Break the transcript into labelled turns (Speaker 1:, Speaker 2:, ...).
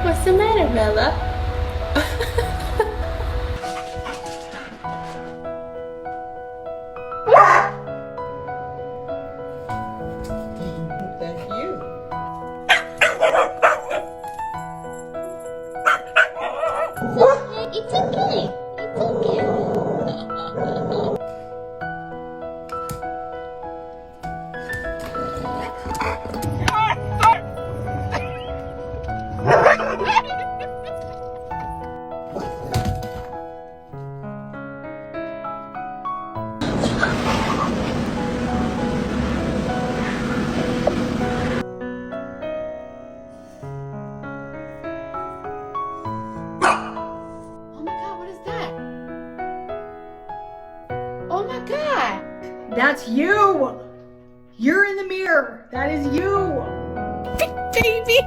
Speaker 1: What's the matter, Bella?
Speaker 2: That's you.
Speaker 1: It's okay. It's okay. Oh my God, what is that? Oh my God.
Speaker 3: That's you! You're in the mirror. That is you.
Speaker 1: Baby.